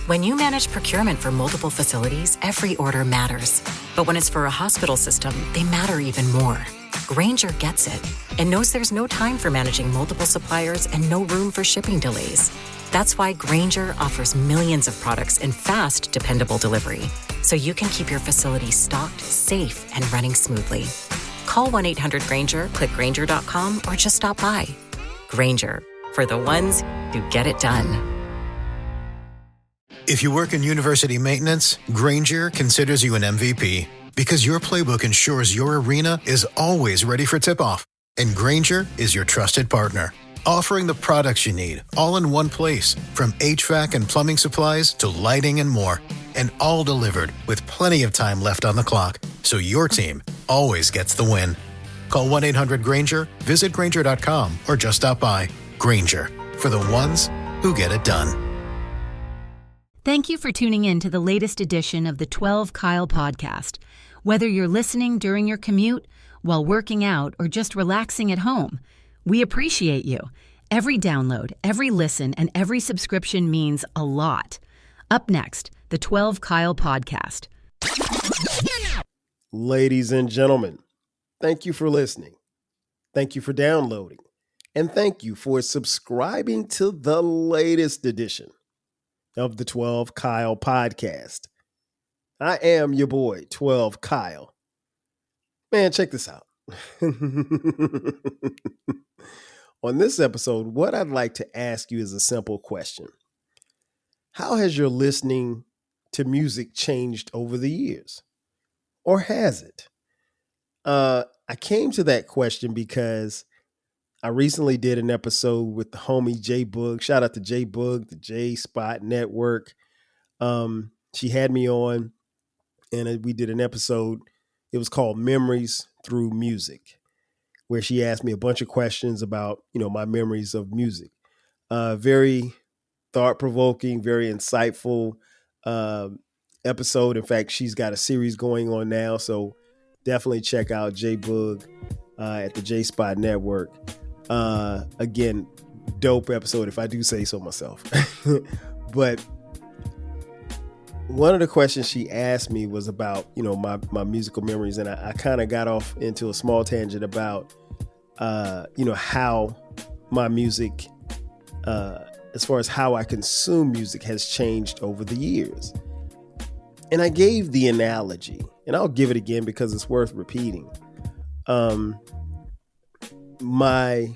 When you manage procurement for multiple facilities, every order matters. But when it's for a hospital system, they matter even more. Grainger gets it and knows there's no time for managing multiple suppliers and no room for shipping delays. That's why Grainger offers millions of products in fast, dependable delivery, so you can keep your facility stocked, safe, and running smoothly. Call 1-800-GRAINGER, click Grainger.com, or just stop by. Grainger, for the ones who get it done. If you work in university maintenance, Grainger considers you an MVP because your playbook ensures your arena is always ready for tip-off. And Grainger is your trusted partner, offering the products you need all in one place, from HVAC and plumbing supplies to lighting and more, and all delivered with plenty of time left on the clock, so your team always gets the win. Call 1-800-GRAINGER, visit Grainger.com, or just stop by. Grainger, for the ones who get it done. Thank you for tuning in to the latest edition of the 12 Kyle podcast. Whether you're listening during your commute, while working out, or just relaxing at home, we appreciate you. Every download, every listen, and every subscription means a lot. Up next, the 12 Kyle podcast. Ladies and gentlemen, thank you for listening. Thank you for downloading. And thank you for subscribing to the latest edition of the 12 Kyle podcast. I am your boy, 12 Kyle. Man, check this out. On this episode, what I'd like to ask you is a simple question. How has your listening to music changed over the years? Or has it? I came to that question because I recently did an episode with the homie J Boog. Shout out to J Boog, the J Spot Network. She had me on and we did an episode. It was called Memories Through Music, where she asked me a bunch of questions about, my memories of music. Very thought-provoking, very insightful episode. In fact, she's got a series going on now, so definitely check out J Boog at the J Spot Network. Again, dope episode if I do say so myself. But one of the questions she asked me was about, my musical memories. And I kind of got off into a small tangent about, how my music, as far as how I consume music, has changed over the years. And I gave the analogy, and I'll give it again because it's worth repeating. My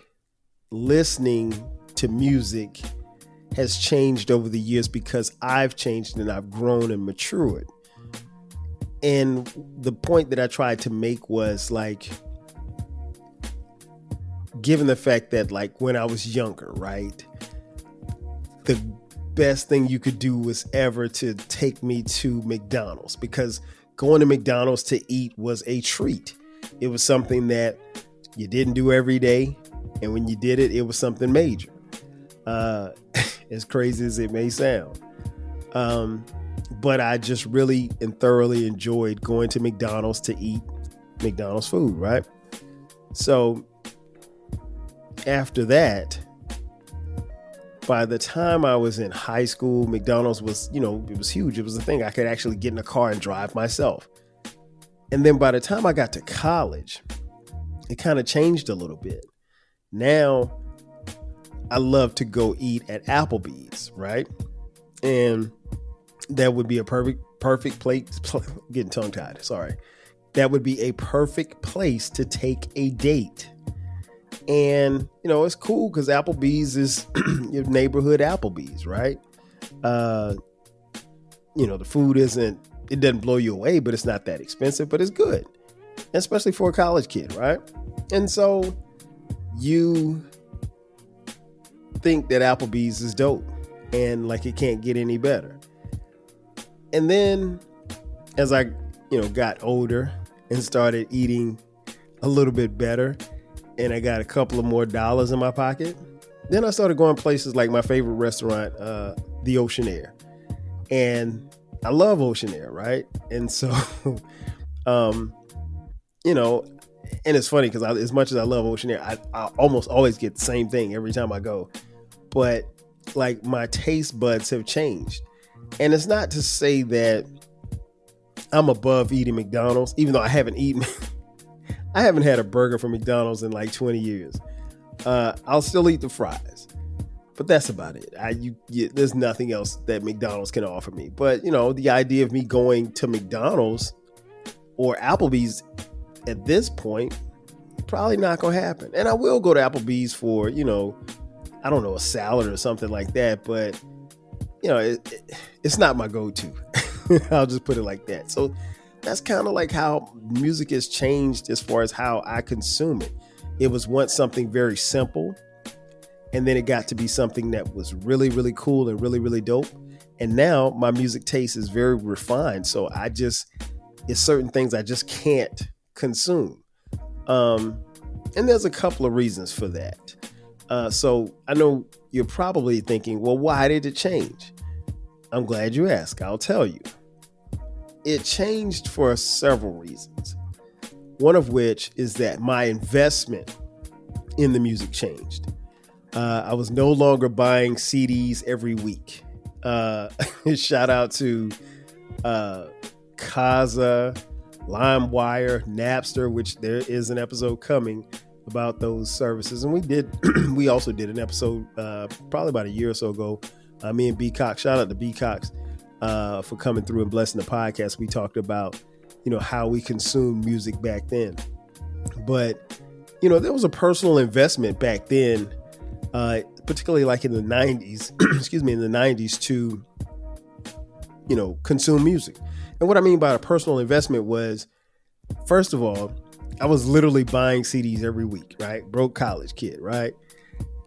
listening to music has changed over the years because I've changed and I've grown and matured. And the point that I tried to make was given the fact that when I was younger, right, the best thing you could do was ever to take me to McDonald's, because going to McDonald's to eat was a treat. It was something that you didn't do every day. And when you did it, it was something major. As crazy as it may sound. But I just really and thoroughly enjoyed going to McDonald's to eat McDonald's food, right? So after that, by the time I was in high school, McDonald's was, it was huge. It was a thing. I could actually get in a car and drive myself. And then by the time I got to college, it kind of changed a little bit. Now, I love to go eat at Applebee's, right? And that would be a perfect place. Getting tongue tied. Sorry. That would be a perfect place to take a date. And, it's cool because Applebee's is your neighborhood Applebee's, right? The food it doesn't blow you away, but it's not that expensive, but it's good. Especially for a college kid, right? And so you think that Applebee's is dope and it can't get any better. And then as I, got older and started eating a little bit better and I got a couple of more dollars in my pocket, then I started going places like my favorite restaurant, the Ocean Air. And I love Ocean Air, right? And so, and it's funny because as much as I love Ocean Air, I almost always get the same thing every time I go. But my taste buds have changed. And it's not to say that I'm above eating McDonald's, even though I haven't had a burger from McDonald's in like 20 years. I'll still eat the fries, but that's about it. There's nothing else that McDonald's can offer me. But, the idea of me going to McDonald's or Applebee's at this point, probably not going to happen. And I will go to Applebee's for, I don't know, a salad or something like that. But, it's not my go-to. I'll just put it like that. So that's kind of like how music has changed as far as how I consume it. It was once something very simple, and then it got to be something that was really, really cool and really, really dope. And now my music taste is very refined. So it's certain things I just can't consume. And there's a couple of reasons for that. So I know you're probably thinking, well, why did it change? I'm glad you asked. I'll tell you. It changed for several reasons. One of which is that my investment in the music changed. I was no longer buying CDs every week. Shout out to Kazaa, LimeWire, Napster, which there is an episode coming about those services. And we also did an episode probably about a year or so ago. Me and B Cox, shout out to B Cox for coming through and blessing the podcast. We talked about, how we consumed music back then. But, there was a personal investment back then, particularly like in the 90s, in the 90s to, consume music. And what I mean by a personal investment was, first of all, I was literally buying CDs every week, right? Broke college kid, right?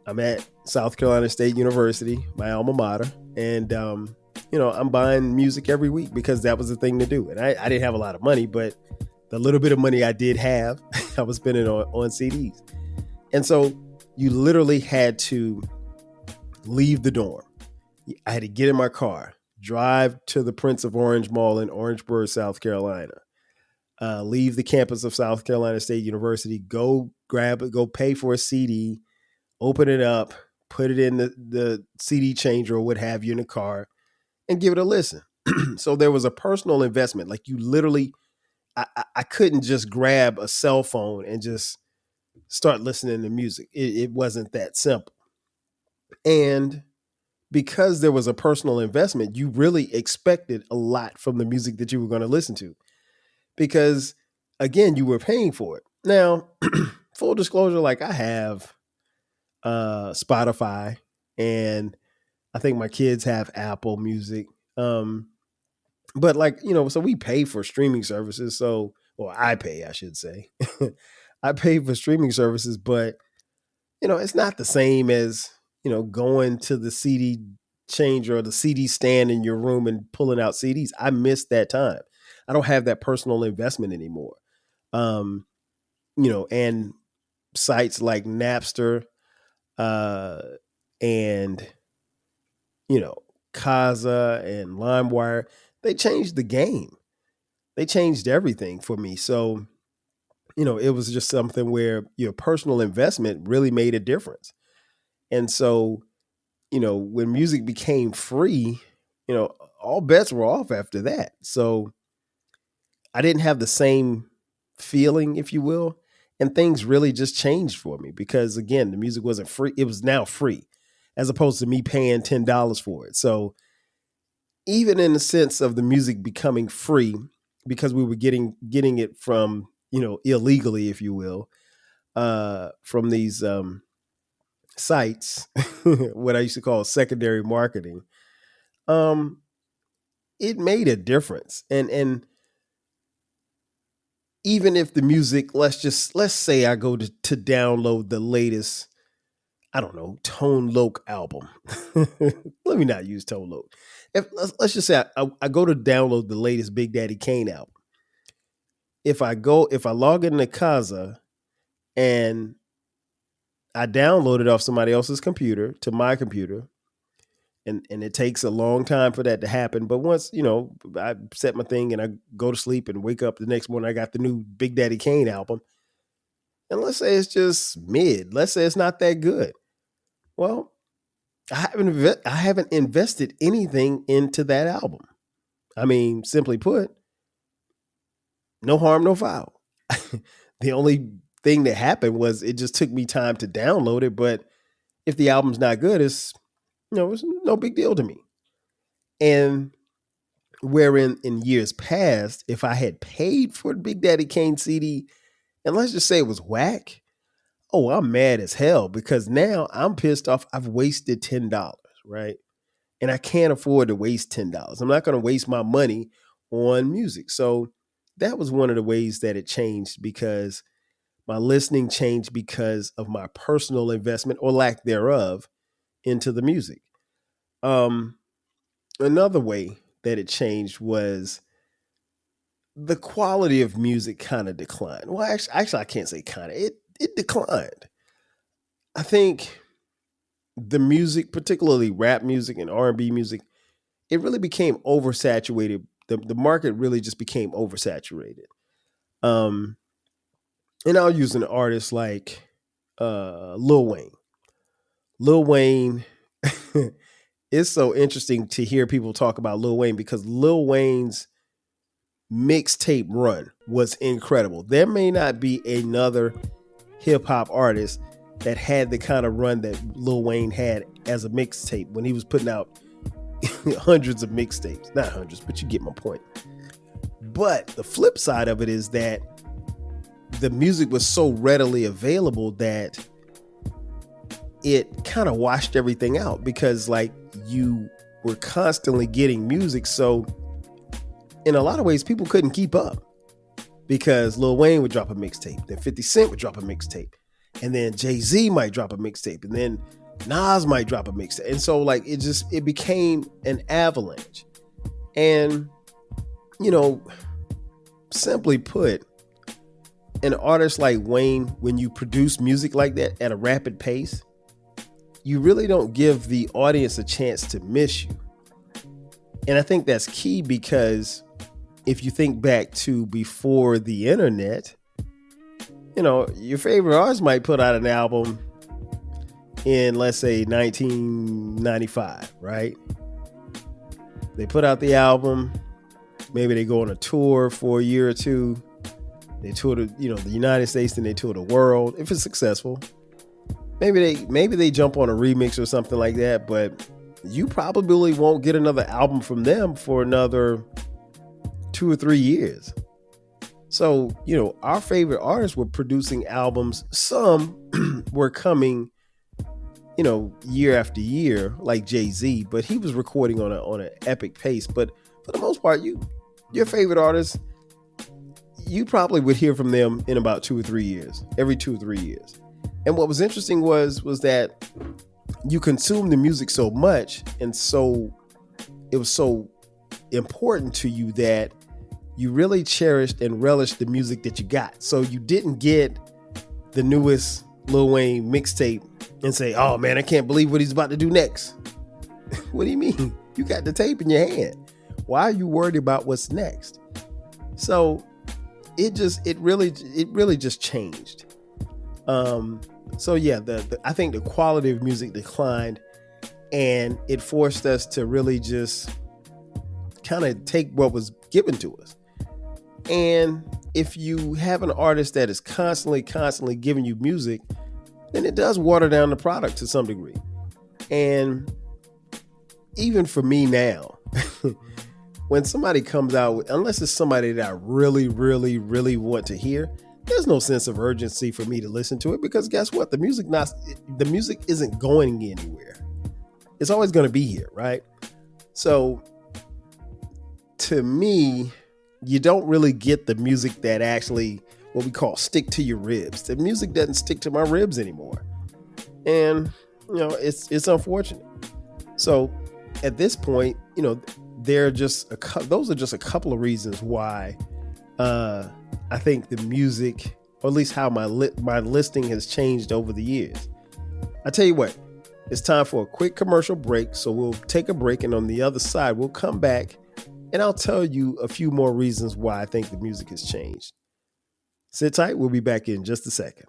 I'm at South Carolina State University, my alma mater, and, I'm buying music every week because that was the thing to do. And I didn't have a lot of money, but the little bit of money I did have, I was spending on CDs. And so you literally had to leave the dorm. I had to get in my car, drive to the Prince of Orange Mall in Orangeburg, South Carolina, leave the campus of South Carolina State University, go grab it, go pay for a CD, open it up, put it in the CD changer or what have you in the car, and give it a listen. So there was a personal investment. Like you literally, I couldn't just grab a cell phone and just start listening to music. It wasn't that simple. And because there was a personal investment, you really expected a lot from the music that you were going to listen to. Because again, you were paying for it. Now, full disclosure, like I have Spotify, and I think my kids have Apple Music. But like, so we pay for streaming services. So, or I pay, I should say. I pay for streaming services, but it's not the same as, going to the CD changer or the CD stand in your room and pulling out CDs. I missed that time. I don't have that personal investment anymore. And sites like Napster, and, Kazaa and LimeWire, they changed the game. They changed everything for me. So, it was just something where your personal investment really made a difference. And so, when music became free, all bets were off after that. So I didn't have the same feeling, if you will. And things really just changed for me because, again, the music wasn't free. It was now free as opposed to me paying $10 for it. So even in the sense of the music becoming free, because we were getting it from, illegally, if you will, from these sites, what I used to call secondary marketing, it made a difference. And even if the music, let's say I go to download the latest, I don't know, Tone Loc album. Let me not use Tone Loc. Let's just say I go to download the latest Big Daddy Kane album. If I log into Kazaa and I download it off somebody else's computer to my computer, and it takes a long time for that to happen. But once, I set my thing and I go to sleep and wake up the next morning, I got the new Big Daddy Kane album. And let's say it's just mid. Let's say it's not that good. Well, I haven't invested anything into that album. I mean, simply put, no harm, no foul. The only thing that happened was it just took me time to download it. But if the album's not good, it's no big deal to me. And wherein in years past, if I had paid for the Big Daddy Kane CD, and let's just say it was whack, oh, I'm mad as hell because now I'm pissed off. I've wasted $10, right? And I can't afford to waste $10. I'm not going to waste my money on music. So that was one of the ways that it changed, because my listening changed because of my personal investment or lack thereof into the music. Another way that it changed was the quality of music kind of declined. Well, actually, I can't say kind of. It declined. I think the music, particularly rap music and R&B music, it really became oversaturated. The market really just became oversaturated. And I'll use an artist like Lil Wayne. Lil Wayne, it's so interesting to hear people talk about Lil Wayne because Lil Wayne's mixtape run was incredible. There may not be another hip hop artist that had the kind of run that Lil Wayne had as a mixtape when he was putting out hundreds of mixtapes. Not hundreds, but you get my point. But the flip side of it is that the music was so readily available that it kind of washed everything out, because like you were constantly getting music. So in a lot of ways, people couldn't keep up, because Lil Wayne would drop a mixtape, then 50 Cent would drop a mixtape, and then Jay-Z might drop a mixtape, and then Nas might drop a mixtape. And so like it became an avalanche. And, simply put, an artist like Wayne, when you produce music like that at a rapid pace, you really don't give the audience a chance to miss you. And I think that's key, because if you think back to before the internet, your favorite artist might put out an album in, let's say, 1995, right? They put out the album. Maybe they go on a tour for a year or two. They tour the United States, then they tour the world. If it's successful, maybe they jump on a remix or something like that. But you probably won't get another album from them for another 2 or 3 years. So, our favorite artists were producing albums. Some were coming, year after year, like Jay-Z, but he was recording on an epic pace. But for the most part, your favorite artists, you probably would hear from them in about 2 or 3 years, every 2 or 3 years. And what was interesting was that you consumed the music so much, and so it was so important to you that you really cherished and relished the music that you got. So you didn't get the newest Lil Wayne mixtape and say, oh man, I can't believe what he's about to do next. What do you mean? You got the tape in your hand. Why are you worried about what's next? So it really just changed. So yeah, I think the quality of music declined, and it forced us to really just kind of take what was given to us. And if you have an artist that is constantly giving you music, then it does water down the product to some degree. And even for me now, when somebody comes out, unless it's somebody that I really, really, really want to hear, there's no sense of urgency for me to listen to it, because guess what? The music isn't going anywhere. It's always going to be here, right? So to me, you don't really get the music that actually, what we call, stick to your ribs. The music doesn't stick to my ribs anymore. And, it's unfortunate. So at this point, those are just a couple of reasons why I think the music, or at least how my listening has changed over the years. I tell you what, it's time for a quick commercial break. So we'll take a break, and on the other side, we'll come back and I'll tell you a few more reasons why I think the music has changed. Sit tight. We'll be back in just a second.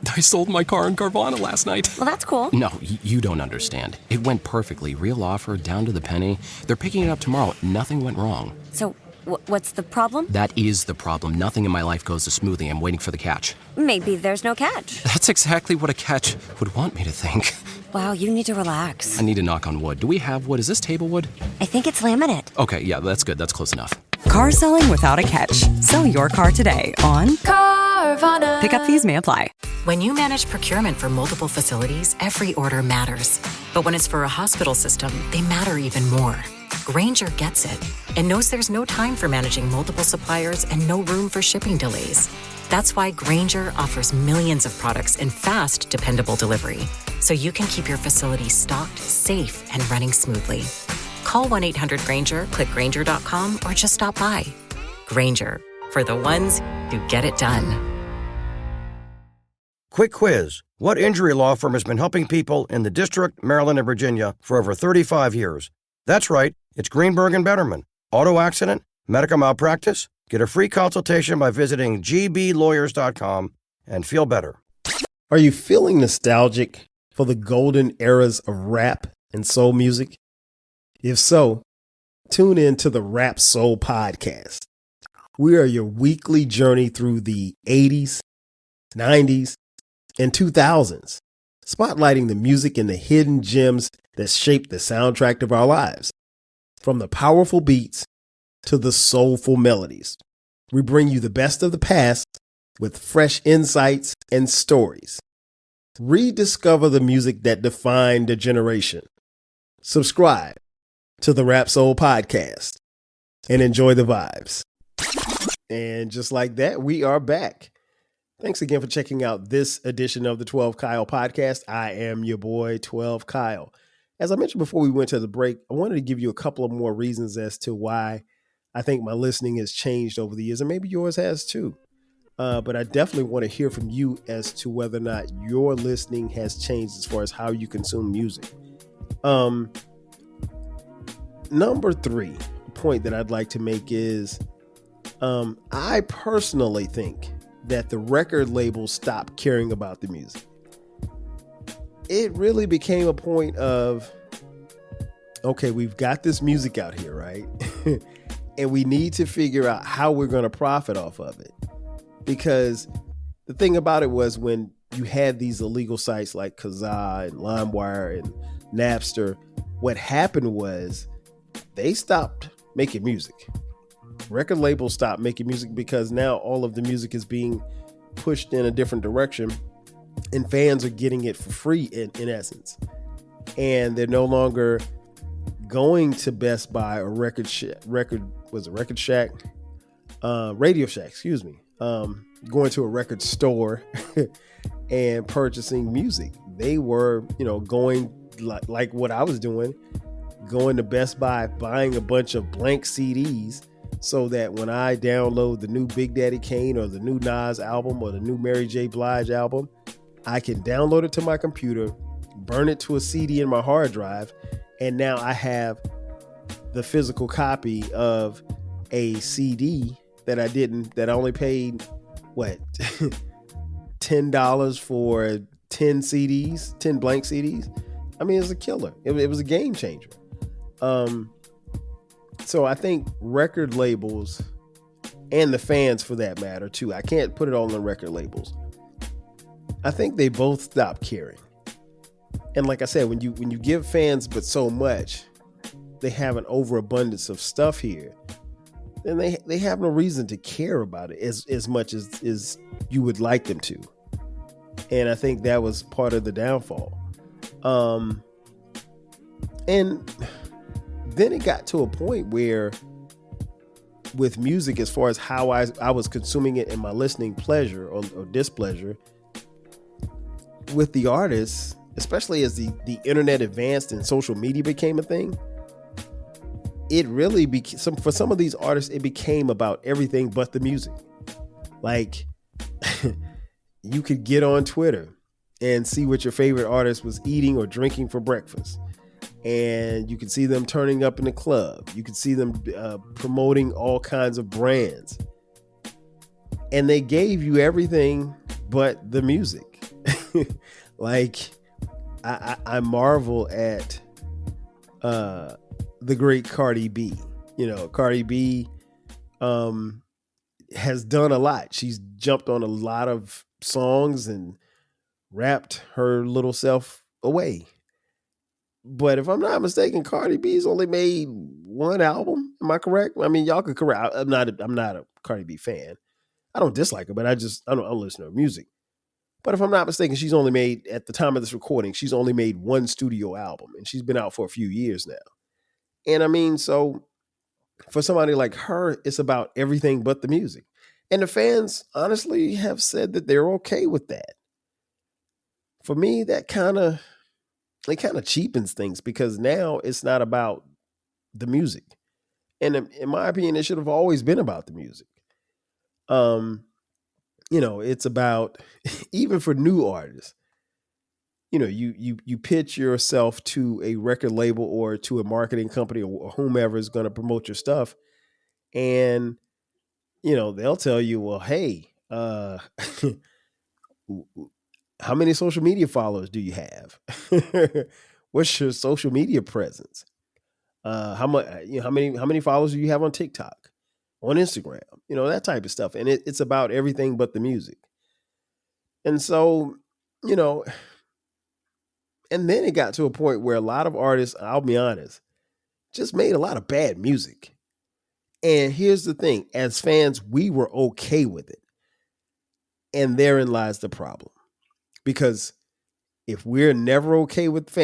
Do I sold my car in Carvana last night. Well, that's cool. No, you don't understand. It went perfectly. Real offer, down to the penny. They're picking it up tomorrow. Nothing went wrong. So, what's the problem? That is the problem. Nothing in my life goes as smoothly. I'm waiting for the catch. Maybe there's no catch. That's exactly what a catch would want me to think. Wow, you need to relax. I need to knock on wood. Do we have wood? Is this table wood? I think it's laminate. Okay, yeah, that's good. That's close enough. Car selling without a catch. Sell your car today on Carvana. Pickup fees may apply. When you manage procurement for multiple facilities, every order matters. But when it's for a hospital system, they matter even more. Grainger gets it and knows there's no time for managing multiple suppliers and no room for shipping delays. That's why Grainger offers millions of products in fast, dependable delivery, so you can keep your facility stocked, safe, and running smoothly. Call 1-800-GRAINGER, click Grainger.com, or just stop by. Grainger, for the ones who get it done. Quick quiz. What injury law firm has been helping people in the District, Maryland, and Virginia for over 35 years? That's right. It's Greenberg and Betterman. Auto accident? Medical malpractice? Get a free consultation by visiting gblawyers.com and feel better. Are you feeling nostalgic for the golden eras of rap and soul music? If so, tune in to the Rap Soul Podcast. We are your weekly journey through the 80s, 90s, and 2000s, spotlighting the music and the hidden gems that shaped the soundtrack of our lives. From the powerful beats to the soulful melodies, we bring you the best of the past with fresh insights and stories. Rediscover the music that defined a generation. Subscribe to the Rap Soul Podcast and enjoy the vibes. And just like that, we are back. Thanks again for checking out this edition of the 12 Kyle Podcast. I am your boy, 12 Kyle. As I mentioned before we went to the break, I wanted to give you a couple of more reasons as to why I think my listening has changed over the years, and maybe yours has too. But I definitely want to hear from you as to whether or not your listening has changed as far as how you consume music. Number 3 point that I'd like to make is I personally think that the record labels stopped caring about the music. It really became a point of, okay, we've got this music out here, right? And we need to figure out how we're going to profit off of it. Because the thing about it was when you had these illegal sites like Kazaa and LimeWire and Napster, what happened was they stopped making music. Record labels stopped making music because now all of the music is being pushed in a different direction and fans are getting it for free in essence. And they're no longer going to Best Buy or Radio Shack, going to a record store and purchasing music. They were, going like what I was doing, going to Best Buy, buying a bunch of blank CDs so that when I download the new Big Daddy Kane or the new Nas album or the new Mary J. Blige album, I can download it to my computer, burn it to a CD in my hard drive, and now I have the physical copy of a CD that I only paid, $10 for 10 CDs, 10 blank CDs. I mean, it's a killer. It was a game changer. So I think record labels and the fans for that matter too, I can't put it all on the record labels. I think they both stopped caring. And like I said, when you give fans but so much, they have an overabundance of stuff here, then they have no reason to care about it as much as you would like them to. And I think that was part of the downfall. And then it got to a point where with music, as far as how I was consuming it and my listening pleasure or displeasure with the artists, especially as the internet advanced and social media became a thing, it really became, for some of these artists, it became about everything but the music. Like you could get on Twitter and see what your favorite artist was eating or drinking for breakfast. And you can see them turning up in the club. You can see them promoting all kinds of brands. And they gave you everything but the music. Like, I marvel at the great Cardi B. Cardi B has done a lot. She's jumped on a lot of songs and rapped her little self away. But if I'm not mistaken, Cardi B's only made one album. Am I correct? I mean, y'all could correct. I'm not a Cardi B fan. I don't dislike her, but I don't listen to her music. But if I'm not mistaken, she's only made, at the time of this recording, she's only made one studio album, and she's been out for a few years now. And I mean, so for somebody like her, it's about everything but the music. And the fans honestly have said that they're okay with that. For me, it kind of cheapens things, because now it's not about the music. And in my opinion, it should have always been about the music. It's about, even for new artists, you pitch yourself to a record label or to a marketing company or whomever is going to promote your stuff. And, they'll tell you, well, hey, how many social media followers do you have? What's your social media presence? How many followers do you have on TikTok, on Instagram? That type of stuff. And it's about everything but the music. And so, and then it got to a point where a lot of artists, I'll be honest, just made a lot of bad music. And here's the thing, as fans, we were okay with it. And therein lies the problem. Because if we're never okay with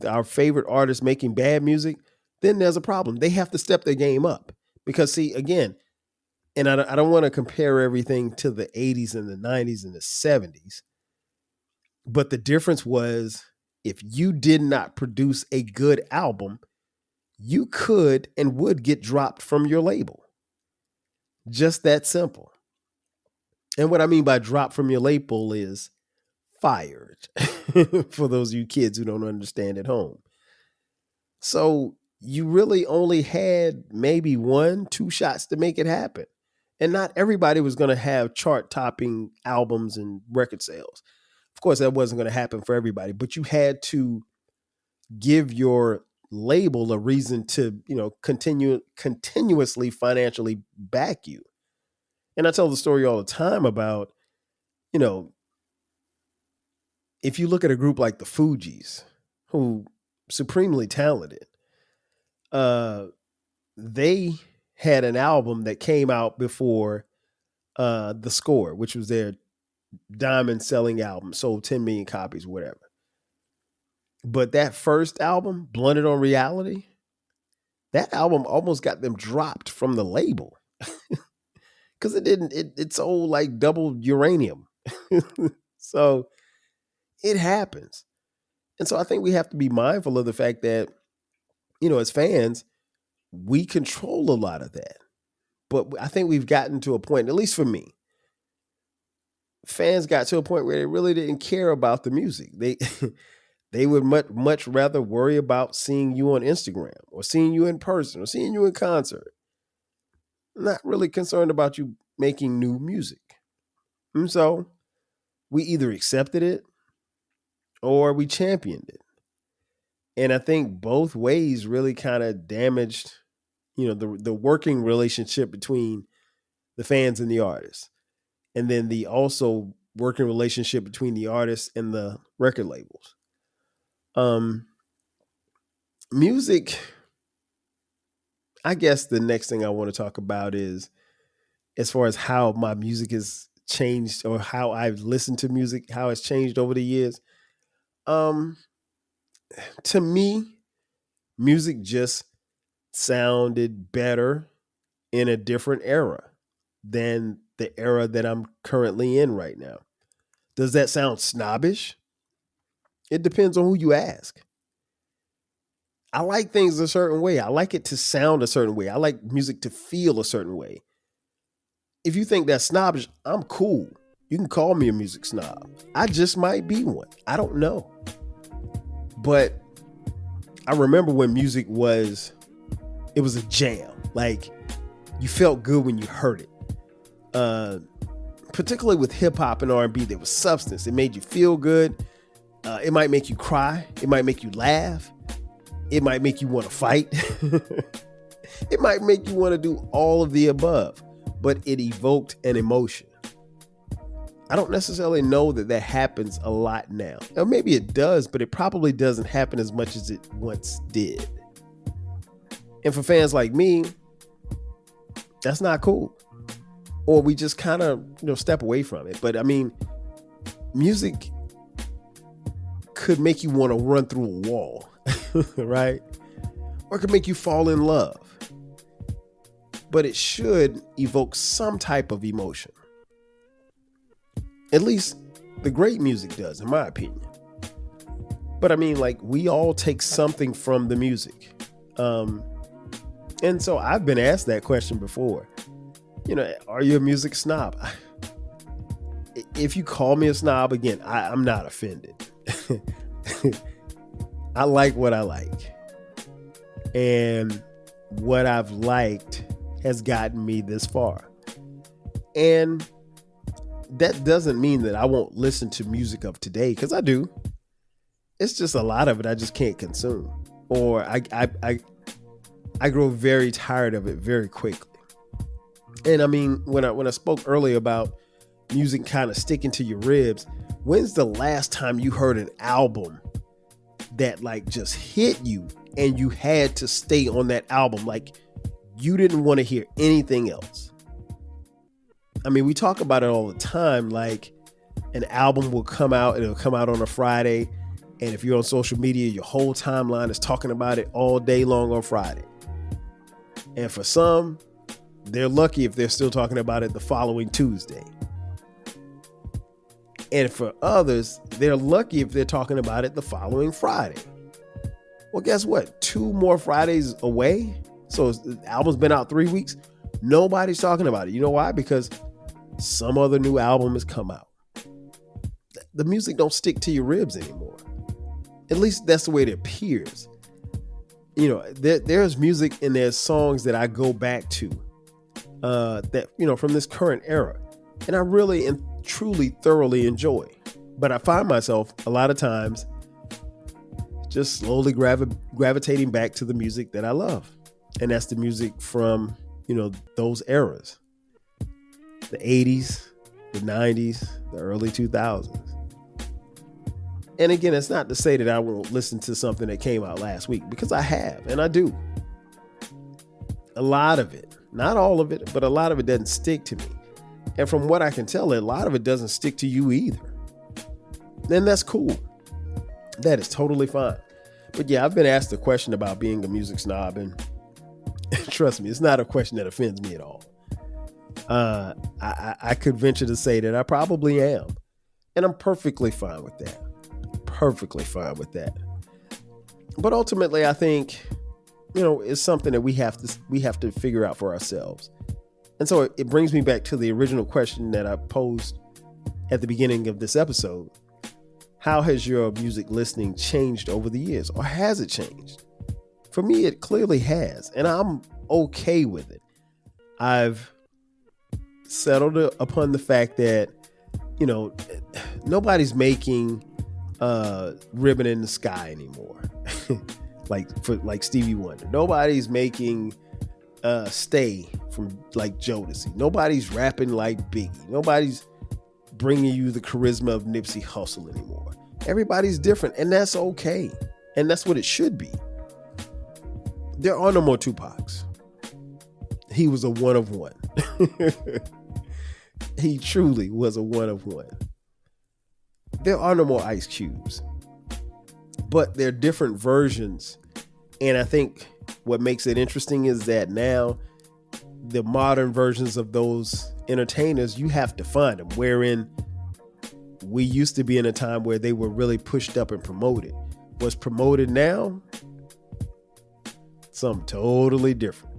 our favorite artists making bad music, then there's a problem. They have to step their game up. Because, see, again, and I don't want to compare everything to the 80s and the 90s and the 70s, but the difference was, if you did not produce a good album, you could and would get dropped from your label. Just that simple. And what I mean by drop from your label is fired, for those of you kids who don't understand at home. So you really only had maybe 1-2 shots to make it happen. And not everybody was going to have chart-topping albums and record sales. Of course, that wasn't going to happen for everybody, but you had to give your label a reason to, continuously financially back you. And I tell the story all the time about, if you look at a group like the Fugees, who supremely talented, they had an album that came out before The Score, which was their diamond selling album, sold 10 million copies, whatever. But that first album, Blunted on Reality, that album almost got them dropped from the label. Because it sold like double uranium. So it happens. And so I think we have to be mindful of the fact that, as fans, we control a lot of that. But I think we've gotten to a point, at least for me, fans got to a point where they really didn't care about the music. They would much rather worry about seeing you on Instagram or seeing you in person or seeing you in concert. Not really concerned about you making new music. And so we either accepted it or we championed it. And I think both ways really kind of damaged, the working relationship between the fans and the artists. And then the also working relationship between the artists and the record labels. Music, I guess the next thing I want to talk about is, as far as how my music has changed, or how I've listened to music, how it's changed over the years. To me, music just sounded better in a different era than the era that I'm currently in right now. Does that sound snobbish? It depends on who you ask. I like things a certain way. I like it to sound a certain way. I like music to feel a certain way. If you think that's snobbish, I'm cool. You can call me a music snob. I just might be one. I don't know. But I remember when music was a jam. Like, you felt good when you heard it. particularly with hip hop and R&B, there was substance. It made you feel good. It might make you cry. It might make you laugh. It might make you want to fight. It might make you want to do all of the above, but it evoked an emotion. I don't necessarily know that happens a lot now. Or maybe it does, but it probably doesn't happen as much as it once did. And for fans like me, that's not cool. Or we just kind of, step away from it. But I mean, music could make you want to run through a wall, right? Or it could make you fall in love. But it should evoke some type of emotion. At least the great music does, in my opinion. But I mean, like, we all take something from the music. And so I've been asked that question before. Are you a music snob? If you call me a snob, again, I'm not offended. I like what I like. And what I've liked has gotten me this far. And that doesn't mean that I won't listen to music of today, because I do. It's just a lot of it I just can't consume. Or I grow very tired of it very quickly. And I mean, when I spoke earlier about music kind of sticking to your ribs, when's the last time you heard an album that like just hit you and you had to stay on that album? Like, you didn't want to hear anything else. I mean, we talk about it all the time. Like, an album will come out, it'll come out on a Friday. And if you're on social media, your whole timeline is talking about it all day long on Friday. And for some, they're lucky if they're still talking about it the following Tuesday. And for others, they're lucky if they're talking about it the following Friday. Well, guess what? 2 more Fridays away. So the album's been out 3 weeks. Nobody's talking about it. You know why? Because some other new album has come out. The music don't stick to your ribs anymore. At least that's the way it appears. There's music and there's songs that I go back to that, from this current era. And I really and truly thoroughly enjoy. But I find myself a lot of times just slowly gravitating back to the music that I love. And that's the music from, those eras. The 80s, the 90s, the early 2000s. And again, it's not to say that I won't listen to something that came out last week, because I have, and I do. A lot of it, not all of it, but a lot of it doesn't stick to me. And from what I can tell, a lot of it doesn't stick to you either. Then that's cool. That is totally fine. But yeah, I've been asked a question about being a music snob, and trust me, it's not a question that offends me at all. I could venture to say that I probably am. And I'm perfectly fine with that. Perfectly fine with that. But ultimately, I think, it's something that we have to figure out for ourselves. And so it brings me back to the original question that I posed at the beginning of this episode. How has your music listening changed over the years, or has it changed? For me, it clearly has, and I'm okay with it. I've settled upon the fact that, nobody's making Ribbon in the Sky anymore. like Stevie Wonder. Nobody's making Stay from like Jodeci. Nobody's rapping like Biggie. Nobody's bringing you the charisma of Nipsey Hussle anymore. Everybody's different, and that's okay. And that's what it should be. There are no more Tupacs. He was a one of one. He truly was a one of one. There are no more Ice Cubes. But they're different versions. And I think what makes it interesting is that now the modern versions of those entertainers, you have to find them. Wherein we used to be in a time where they were really pushed up and promoted. What's promoted now? Something totally different.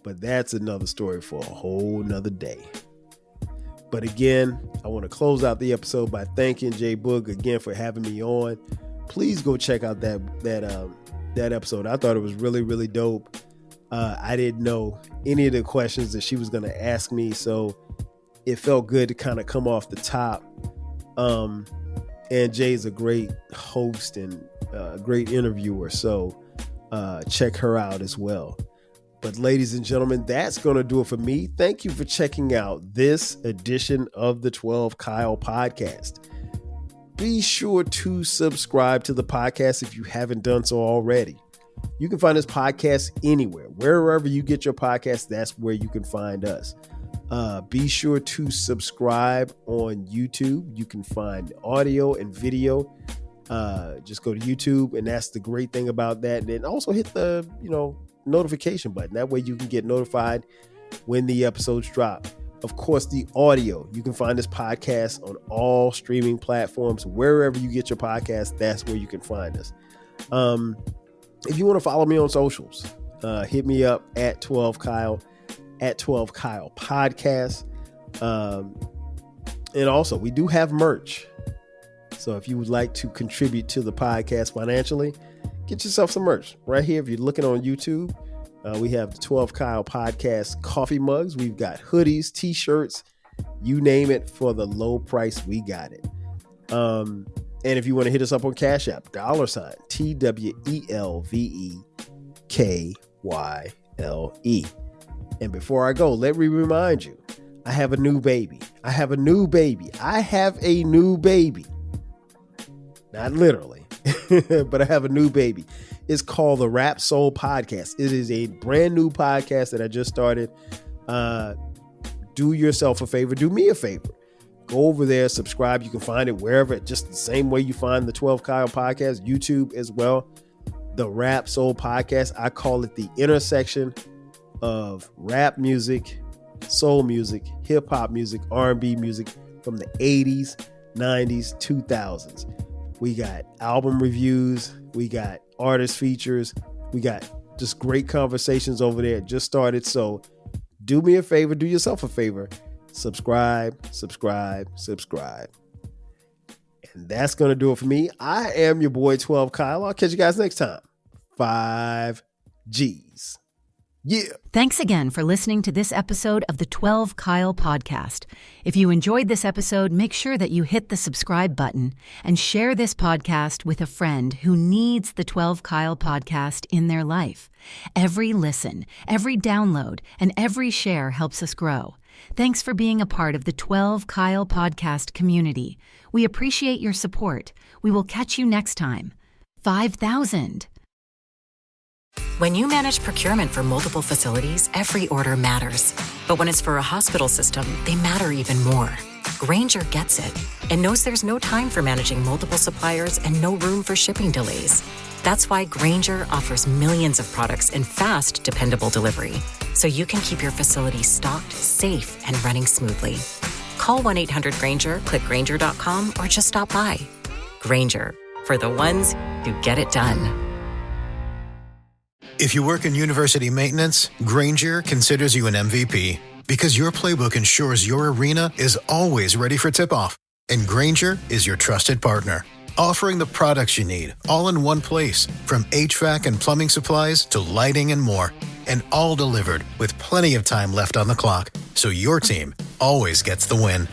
But that's another story for a whole nother day. But again, I want to close out the episode by thanking Jay Boog again for having me on. Please go check out that episode. I thought it was really, really dope. I didn't know any of the questions that she was going to ask me, so it felt good to kind of come off the top. And Jay's a great host and a great interviewer, so check her out as well. But ladies and gentlemen, that's going to do it for me. Thank you for checking out this edition of the 12 Kyle podcast. Be sure to subscribe to the podcast if you haven't done so already. You can find this podcast anywhere. Wherever you get your podcast, that's where you can find us. Be sure to subscribe on YouTube. You can find audio and video. Just go to YouTube, and that's the great thing about that. And then also hit the, notification button. That way you can get notified when the episodes drop. Of course, the audio. You can find this podcast on all streaming platforms. Wherever you get your podcast, that's where you can find us. If you want to follow me on socials, hit me up at 12Kyle, at 12Kyle Podcast. And also, we do have merch. So if you would like to contribute to the podcast financially, get yourself some merch right here. If you're looking on YouTube, we have the 12 Kyle Podcast coffee mugs. We've got hoodies, t-shirts, you name it, for the low price. We got it. And if you want to hit us up on Cash App, $TWELVEKYLE. And before I go, let me remind you, I have a new baby. Not literally, but I have a new baby. It's called the Rap Soul Podcast. It is a brand new podcast that I just started. Do yourself a favor. Do me a favor. Go over there, subscribe. You can find it wherever, just the same way you find the 12 Kyle Podcast, YouTube as well. The Rap Soul Podcast. I call it the intersection of rap music, soul music, hip hop music, R&B music from the 80s, 90s, 2000s. We got album reviews. We got artist features. We got just great conversations over there. It just started. So do me a favor. Do yourself a favor. Subscribe. And that's going to do it for me. I am your boy 12 Kyle. I'll catch you guys next time. 5 G's. Yeah. Thanks again for listening to this episode of the 12 Kyle Podcast. If you enjoyed this episode, make sure that you hit the subscribe button and share this podcast with a friend who needs the 12 Kyle Podcast in their life. Every listen, every download, and every share helps us grow. Thanks for being a part of the 12 Kyle Podcast community. We appreciate your support. We will catch you next time. 5,000. When you manage procurement for multiple facilities, every order matters. But when it's for a hospital system, they matter even more. Grainger gets it and knows there's no time for managing multiple suppliers and no room for shipping delays. That's why Grainger offers millions of products in fast, dependable delivery, so you can keep your facility stocked, safe, and running smoothly. Call 1-800-GRAINGER, click Grainger.com, or just stop by. Grainger, for the ones who get it done. If you work in university maintenance, Grainger considers you an MVP because your playbook ensures your arena is always ready for tip-off. And Grainger is your trusted partner, offering the products you need all in one place, from HVAC and plumbing supplies to lighting and more, and all delivered with plenty of time left on the clock, so your team always gets the win.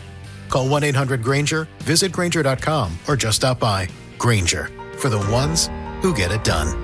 Call 1-800-GRAINGER, visit Grainger.com, or just stop by. Grainger, for the ones who get it done.